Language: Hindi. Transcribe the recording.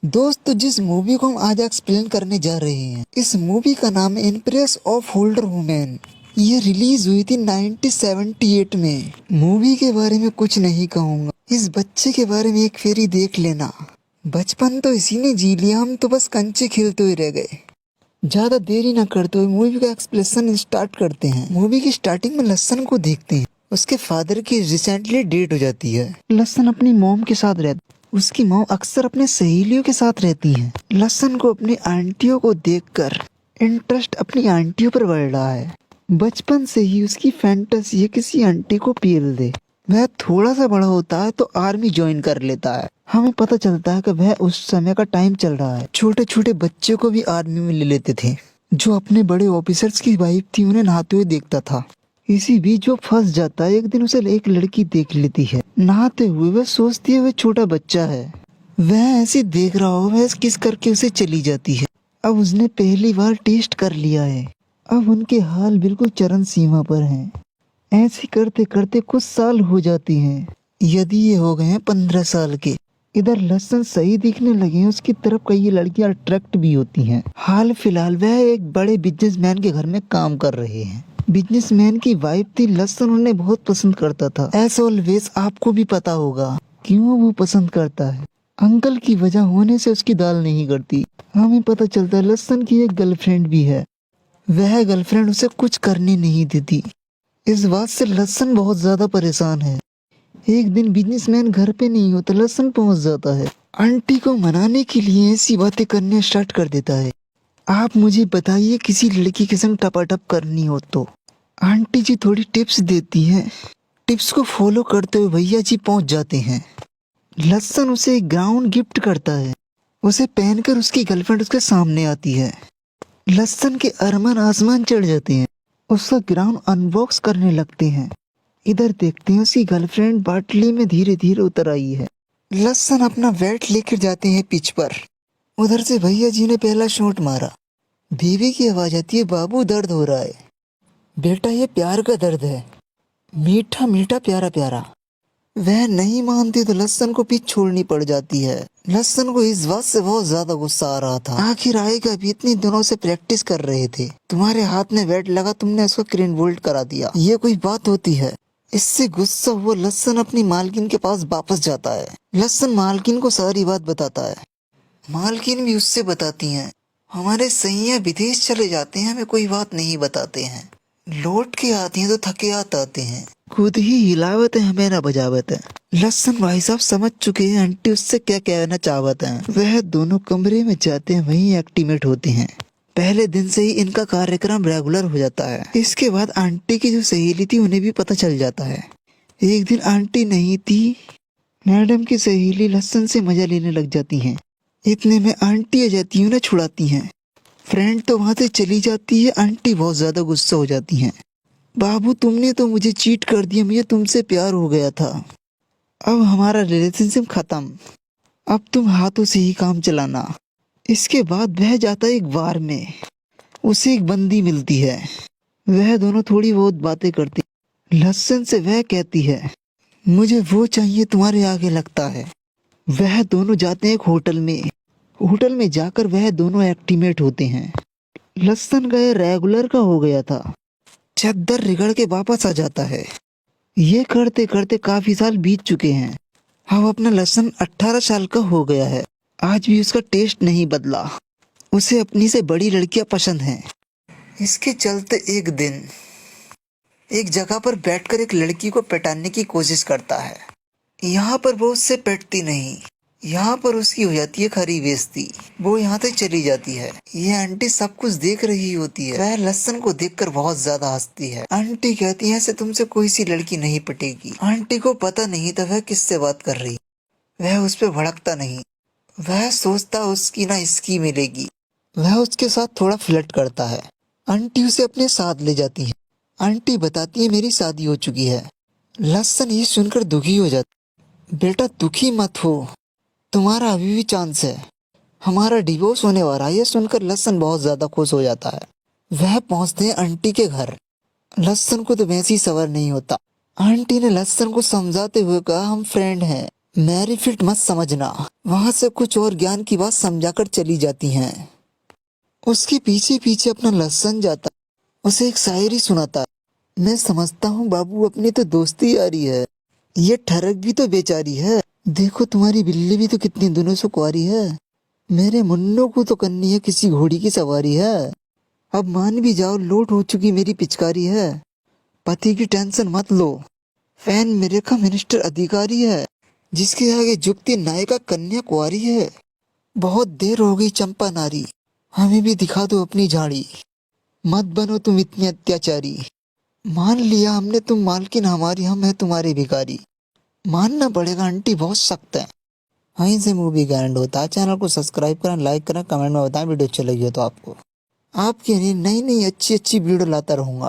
दोस्तों, जिस मूवी को हम आज एक्सप्लेन करने जा रहे हैं, इस मूवी का नाम है इम्प्रेस ऑफ होल्डर वुमेन। ये रिलीज हुई थी 1978 में। मूवी के बारे में कुछ नहीं कहूँगा, इस बच्चे के बारे में एक फेरी देख लेना। बचपन तो इसी ने जी लिया, हम तो बस कंचे खेलते हुए रह गए। ज्यादा देरी न करते हुए मूवी का एक्सप्लेनेशन स्टार्ट करते हैं। मूवी की स्टार्टिंग में लसन को देखते हैं। उसके फादर की रिसेंटली डेट हो जाती है। लसन अपनी मॉम के साथ रहता, उसकी मॉम अक्सर अपने सहेलियों के साथ रहती हैं। लसन को अपनी आंटियों को देखकर इंटरेस्ट अपनी आंटियों पर बढ़ रहा है। बचपन से ही उसकी फैंटेसी है किसी आंटी को पील दे। वह थोड़ा सा बड़ा होता है तो आर्मी ज्वाइन कर लेता है। हमें पता चलता है कि वह उस समय का टाइम चल रहा है, छोटे छोटे बच्चों को भी आर्मी में ले लेते थे। जो अपने बड़े ऑफिसर्स की वाइफ थी उन्हें नहाते हुए देखता था। इसी बीच वो फंस जाता है। एक दिन उसे एक लड़की देख लेती है नहाते हुए। वह सोचती है वह छोटा बच्चा है, वह ऐसे देख रहा हो, वह किस करके उसे चली जाती है। अब उसने पहली बार टेस्ट कर लिया है। अब उनके हाल बिल्कुल चरम सीमा पर हैं। ऐसे करते करते कुछ साल हो जाती हैं। यदि ये हो गए हैं 15 साल के। इधर लसन सही दिखने लगे हैं, उसकी तरफ कई लड़कियां अट्रैक्ट भी होती हैं। हाल फिलहाल वह एक बड़े बिजनेसमैन के घर में काम कर रहे हैं। बिजनेसमैन की वाइफ थी लसन, उन्हें बहुत पसंद करता था। एज ऑलवेज आपको भी पता होगा क्यों वो पसंद करता है। अंकल की वजह होने से उसकी दाल नहीं करती। हमें पता चलता है लसन की एक गर्लफ्रेंड भी है। वह गर्लफ्रेंड उसे कुछ करने नहीं देती। इस बात से लसन बहुत ज्यादा परेशान है। एक दिन बिजनेसमैन घर पे नहीं होता, लसन पहुंच जाता है। आंटी को मनाने के लिए ऐसी बातें करने स्टार्ट कर देता है। आप मुझे बताइए, किसी लड़की के संग टपाटप करनी हो तो। आंटी जी थोड़ी टिप्स देती हैं। टिप्स को फॉलो करते हुए भैया जी पहुंच जाते हैं। लसन उसे एक गाउन गिफ्ट करता है। उसे पहनकर उसकी गर्लफ्रेंड उसके सामने आती है। लसन के अरमान आसमान चढ़ जाते हैं। उसका ग्राउंड अनबॉक्स करने लगते हैं। इधर देखते हैं उसकी गर्लफ्रेंड बाटली में धीरे धीरे उतर आई है। लसन अपना बैट लेकर जाते हैं पिच पर। उधर से भैया जी ने पहला शॉट मारा। बीवी की आवाज आती है, बाबू दर्द हो रहा है। बेटा ये प्यार का दर्द है, मीठा मीठा प्यारा प्यारा। वह नहीं मानती तो लसन को पिच छोड़नी पड़ जाती है। लसन को इस बात से बहुत ज्यादा गुस्सा आ रहा था। आखिर आएगा भी, इतनी दिनों से प्रैक्टिस कर रहे थे। तुम्हारे हाथ में बैट लगा, तुमने उसको क्लीन बोल्ड करा दिया, ये कोई बात होती है। इससे गुस्सा हुआ लसन अपनी मालकिन के पास वापस जाता है। लसन मालकिन को सारी बात बताता है। मालकिन भी उससे बताती हैं, हमारे सैया विदेश चले जाते हैं, हमें कोई बात नहीं बताते हैं। लौट के आती हैं तो थके हाथ आते हैं। खुद ही हिलावत है, हमें ना बजावत है। लसन भाई साहब समझ चुके हैं आंटी उससे क्या कहना चाहते हैं। वह दोनों कमरे में जाते हैं, वहीं एक्टिवेट होते हैं। पहले दिन से ही इनका कार्यक्रम रेगुलर हो जाता है। इसके बाद आंटी की जो सहेली थी उन्हें भी पता चल जाता है। एक दिन आंटी नहीं थी, मैडम की सहेली लसन से मजा लेने लग जाती हैं। इतने में आंटी आ जाती है, उन्हें छुड़ाती हैं। फ्रेंड तो वहां से चली जाती है। आंटी बहुत ज्यादा गुस्सा हो जाती हैं। बाबू तुमने तो मुझे चीट कर दिया, मुझे तुमसे प्यार हो गया था, अब हमारा रिलेशनशिप खत्म, अब तुम हाथों से ही काम चलाना। इसके बाद वह जाता है एक बार में। उसे एक बंदी मिलती है। वह दोनों थोड़ी बहुत बातें करती। लसन से वह कहती है, मुझे वो चाहिए तुम्हारे आगे लगता है। वह दोनों जाते हैं एक होटल में। होटल में जाकर वह दोनों एक्टिवेट होते हैं। लसन का ये रेगुलर का हो गया था। चद्दर रिगड़ के वापस आ जाता है। ये करते करते काफी साल बीत चुके हैं। अब अपना लसन 18 साल का हो गया है। आज भी उसका टेस्ट नहीं बदला। उसे अपनी से बड़ी लड़कियां पसंद हैं। इसके चलते एक दिन एक जगह पर बैठकर एक लड़की को पटाने की कोशिश करता है। यहाँ पर वो उससे पटती नहीं। यहाँ पर उसकी हो जाती है खरी बेइज्जती। वो यहाँ से चली जाती है। ये आंटी सब कुछ देख रही होती है। वह लसन को देखकर बहुत ज्यादा हंसती है। आंटी कहती है, ऐसे तुमसे कोई सी लड़की नहीं पटेगी। आंटी को पता नहीं था वह किससे बात कर रही। वह उस पर भड़कता नहीं। वह सोचता उसकी ना इसकी मिलेगी। वह उसके साथ थोड़ा फ्लर्ट करता है। आंटी उसे अपने साथ ले जाती है। आंटी बताती है, मेरी शादी हो चुकी है। लसन ये सुनकर दुखी हो जाता। बेटा दुखी मत हो, तुम्हारा अभी भी चांस है, हमारा डिवोर्स होने वाला है। ये सुनकर लसन बहुत ज्यादा खुश हो जाता है। वह पहुंचते हैं आंटी के घर। लसन को तो वैसे ही सबर नहीं होता। आंटी ने लसन को समझाते हुए कहा, हम फ्रेंड हैं, मेरी फिट मत समझना, वहाँ से कुछ और ज्ञान की बात समझाकर चली जाती हैं। उसके पीछे पीछे अपना लहसन जाता, उसे एक शायरी सुनाता। मैं समझता हूँ बाबू अपनी तो दोस्ती यारी है, ये ठरक भी तो बेचारी है। देखो तुम्हारी बिल्ली भी तो कितने दिनों से कुंवारी है, मेरे मुन्नों को तो करनी है किसी घोड़ी की सवारी है। अब मान भी जाओ लोड हो चुकी मेरी पिचकारी है, पति की टेंशन मत लो, फैन मेरे का मिनिस्टर अधिकारी है, जिसके आगे झुकती नायिका कन्या कुंवारी है। बहुत देर हो गई चंपा नारी, हमें भी दिखा दो अपनी झाड़ी, मत बनो तुम इतनी अत्याचारी। मान लिया हमने तुम मालकिन हमारी, हम है तुम्हारे भिखारी। मानना पड़ेगा आंटी बहुत सख्त है। वहीं से मूवी का एंड होता है। चैनल को सब्सक्राइब करें, लाइक करें, कमेंट में बताएं वीडियो अच्छी लगी हो तो आपको। आपके लिए नई नई अच्छी अच्छी वीडियो लाता रहूंगा।